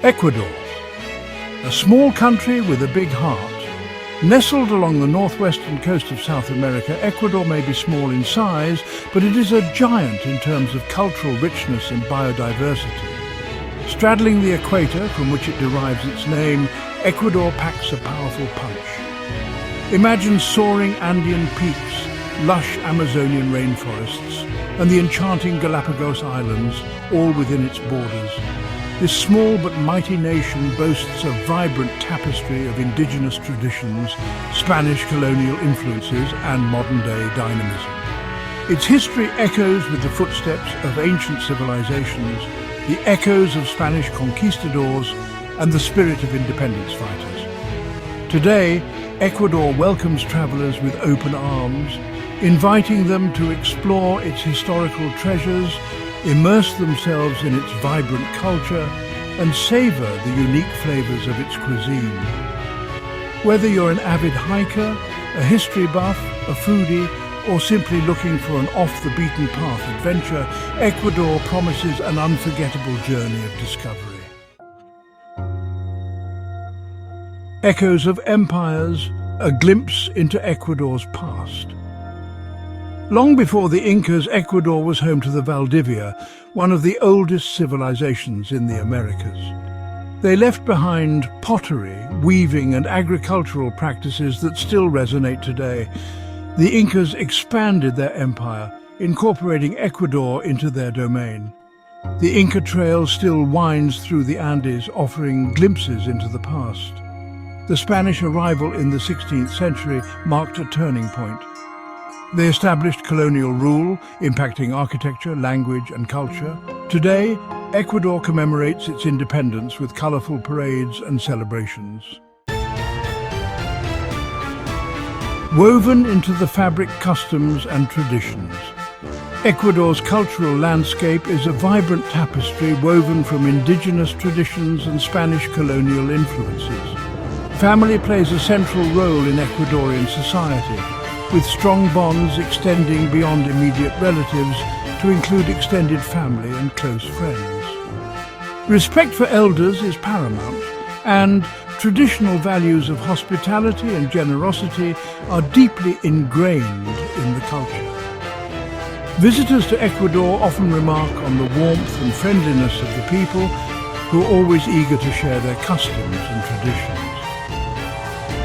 Ecuador, a small country with a big heart. Nestled along the northwestern coast of South America, Ecuador may be small in size, but it is a giant in terms of cultural richness and biodiversity. Straddling the equator, from which it derives its name, Ecuador packs a powerful punch. Imagine soaring Andean peaks, lush Amazonian rainforests, and the enchanting Galapagos Islands, all within its borders. This small but mighty nation boasts a vibrant tapestry of indigenous traditions, Spanish colonial influences, and modern-day dynamism. Its history echoes with the footsteps of ancient civilizations, the echoes of Spanish conquistadors, and the spirit of independence fighters. Today, Ecuador welcomes travelers with open arms, inviting them to explore its historical treasures, immerse themselves in its vibrant culture, and savor the unique flavors of its cuisine. Whether you're an avid hiker, a history buff, a foodie, or simply looking for an off-the-beaten-path adventure, Ecuador promises an unforgettable journey of discovery. Echoes of empires, a glimpse into Ecuador's past. Long before the Incas, Ecuador was home to the Valdivia, one of the oldest civilizations in the Americas. They left behind pottery, weaving, and agricultural practices that still resonate today. The Incas expanded their empire, incorporating Ecuador into their domain. The Inca Trail still winds through the Andes, offering glimpses into the past. The Spanish arrival in the 16th century marked a turning point. They established colonial rule, impacting architecture, language, and culture. Today, Ecuador commemorates its independence with colorful parades and celebrations. Woven into the fabric, customs and traditions. Ecuador's cultural landscape is a vibrant tapestry woven from indigenous traditions and Spanish colonial influences. Family plays a central role in Ecuadorian society, with strong bonds extending beyond immediate relatives to include extended family and close friends. Respect for elders is paramount, and traditional values of hospitality and generosity are deeply ingrained in the culture. Visitors to Ecuador often remark on the warmth and friendliness of the people, who are always eager to share their customs and traditions.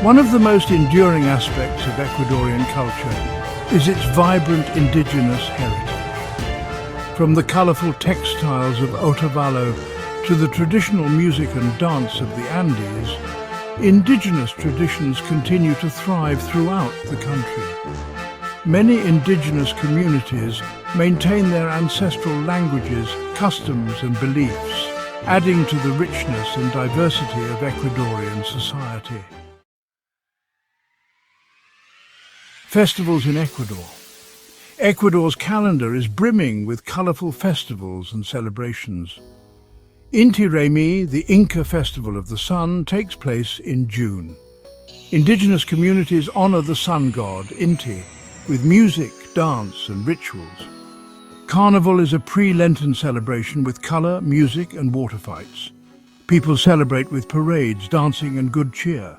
One of the most enduring aspects of Ecuadorian culture is its vibrant indigenous heritage. From the colorful textiles of Otavalo to the traditional music and dance of the Andes, indigenous traditions continue to thrive throughout the country. Many indigenous communities maintain their ancestral languages, customs and beliefs, adding to the richness and diversity of Ecuadorian society. Festivals in Ecuador. Ecuador's calendar is brimming with colorful festivals and celebrations. Inti Raymi, the Inca festival of the sun, takes place in June. Indigenous communities honor the sun god, Inti, with music, dance and rituals. Carnival is a pre-Lenten celebration with color, music and water fights. People celebrate with parades, dancing and good cheer.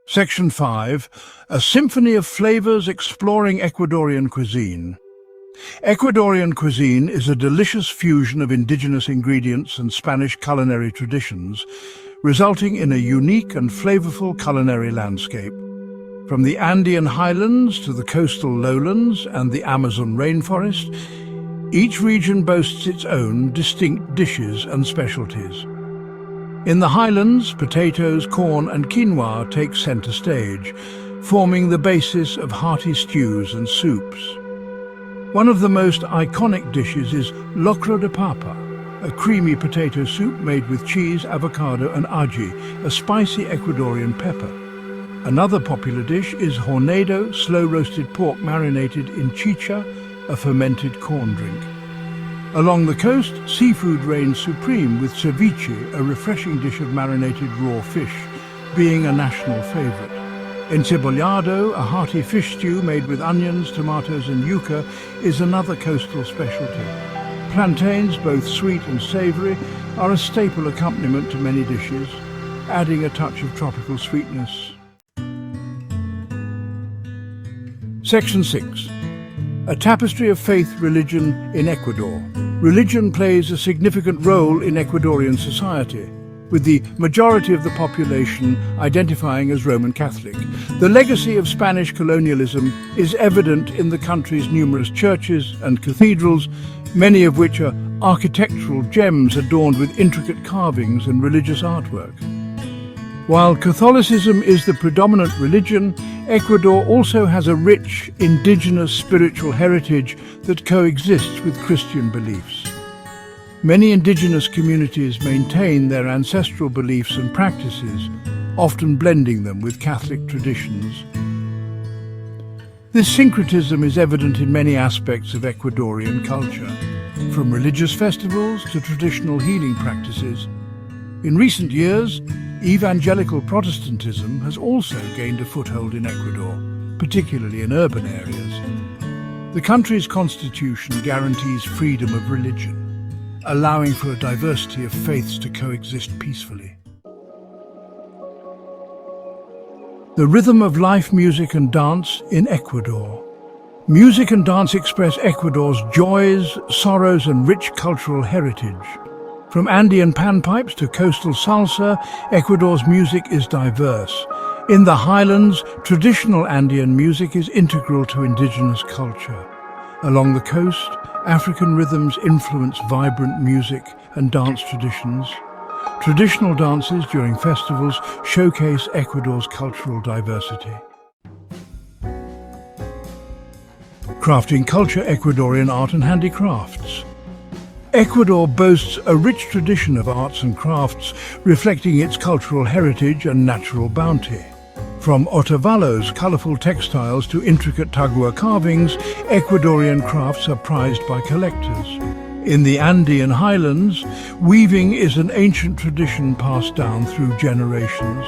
Section 5. A symphony of flavors exploring Ecuadorian cuisine. Ecuadorian cuisine is a delicious fusion of indigenous ingredients and Spanish culinary traditions, resulting in a unique and flavorful culinary landscape. From the Andean highlands to the coastal lowlands and the Amazon rainforest, each region boasts its own distinct dishes and specialties. In the highlands, potatoes, corn and quinoa take center stage, forming the basis of hearty stews and soups. One of the most iconic dishes is locro de papa, a creamy potato soup made with cheese, avocado and ají, a spicy Ecuadorian pepper. Another popular dish is hornado, slow-roasted pork marinated in chicha, a fermented corn drink. Along the coast, seafood reigns supreme, with ceviche, a refreshing dish of marinated raw fish, being a national favorite. Encebollado, a hearty fish stew made with onions, tomatoes and yuca, is another coastal specialty. Plantains, both sweet and savoury, are a staple accompaniment to many dishes, adding a touch of tropical sweetness. Section 6. A tapestry of faith religion in Ecuador. Religion plays a significant role in Ecuadorian society, with the majority of the population identifying as Roman Catholic. The legacy of Spanish colonialism is evident in the country's numerous churches and cathedrals, many of which are architectural gems adorned with intricate carvings and religious artwork. While Catholicism is the predominant religion, Ecuador also has a rich indigenous spiritual heritage that coexists with Christian beliefs. Many indigenous communities maintain their ancestral beliefs and practices, often blending them with Catholic traditions. This syncretism is evident in many aspects of Ecuadorian culture, from religious festivals to traditional healing practices. In recent years, evangelical Protestantism has also gained a foothold in Ecuador, particularly in urban areas. The country's constitution guarantees freedom of religion, allowing for a diversity of faiths to coexist peacefully. The rhythm of life, music and dance in Ecuador. Music and dance express Ecuador's joys, sorrows and rich cultural heritage. From Andean panpipes to coastal salsa, Ecuador's music is diverse. In the highlands, traditional Andean music is integral to indigenous culture. Along the coast, African rhythms influence vibrant music and dance traditions. Traditional dances during festivals showcase Ecuador's cultural diversity. Crafting culture, Ecuadorian art and handicrafts. Ecuador boasts a rich tradition of arts and crafts, reflecting its cultural heritage and natural bounty. From otavalos, colourful textiles, to intricate tagua carvings, Ecuadorian crafts are prized by collectors. In the Andean highlands, weaving is an ancient tradition passed down through generations.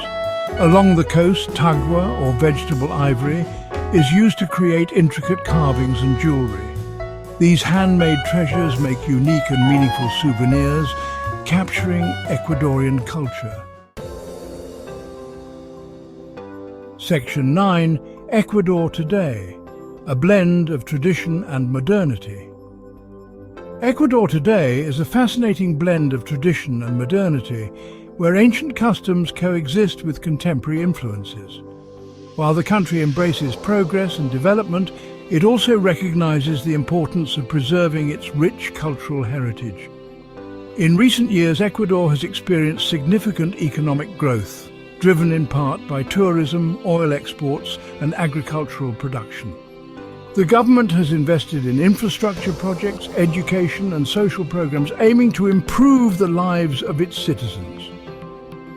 Along the coast, tagua, or vegetable ivory, is used to create intricate carvings and jewellery. These handmade treasures make unique and meaningful souvenirs, capturing Ecuadorian culture. Section 9. Ecuador Today, a blend of tradition and modernity. Ecuador today is a fascinating blend of tradition and modernity, where ancient customs coexist with contemporary influences. While the country embraces progress and development, it also recognizes the importance of preserving its rich cultural heritage. In recent years, Ecuador has experienced significant economic growth, driven in part by tourism, oil exports and agricultural production. The government has invested in infrastructure projects, education and social programs aiming to improve the lives of its citizens.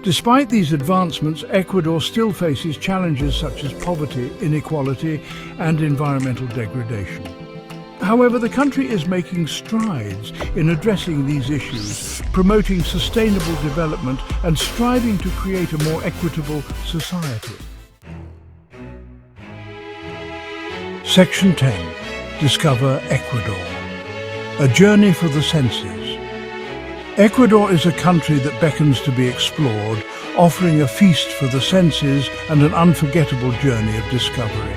Despite these advancements, Ecuador still faces challenges such as poverty, inequality and environmental degradation. However, the country is making strides in addressing these issues, promoting sustainable development and striving to create a more equitable society. Section 10. Discover Ecuador. A journey for the senses. Ecuador is a country that beckons to be explored, offering a feast for the senses and an unforgettable journey of discovery.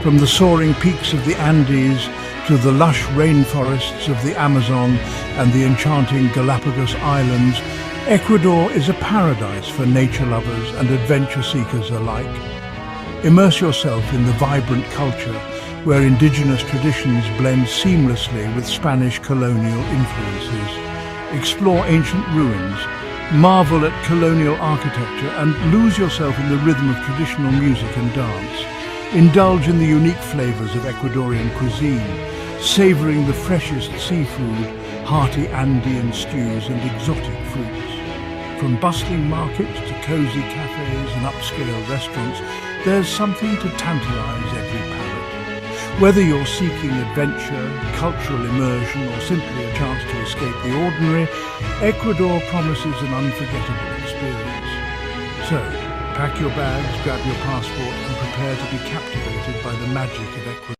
From the soaring peaks of the Andes to the lush rainforests of the Amazon and the enchanting Galapagos Islands, Ecuador is a paradise for nature lovers and adventure seekers alike. Immerse yourself in the vibrant culture where indigenous traditions blend seamlessly with Spanish colonial influences. Explore ancient ruins, marvel at colonial architecture and lose yourself in the rhythm of traditional music and dance. Indulge in the unique flavors of Ecuadorian cuisine, savoring the freshest seafood, hearty Andean stews and exotic fruits. From bustling markets to cozy cafes and upscale restaurants, there's something to tantalize every palate. Whether you're seeking adventure, cultural immersion or simply a chance to escape the ordinary, Ecuador promises an unforgettable experience. So, pack your bags, grab your passport and prepare to be captivated by the magic of Ecuador.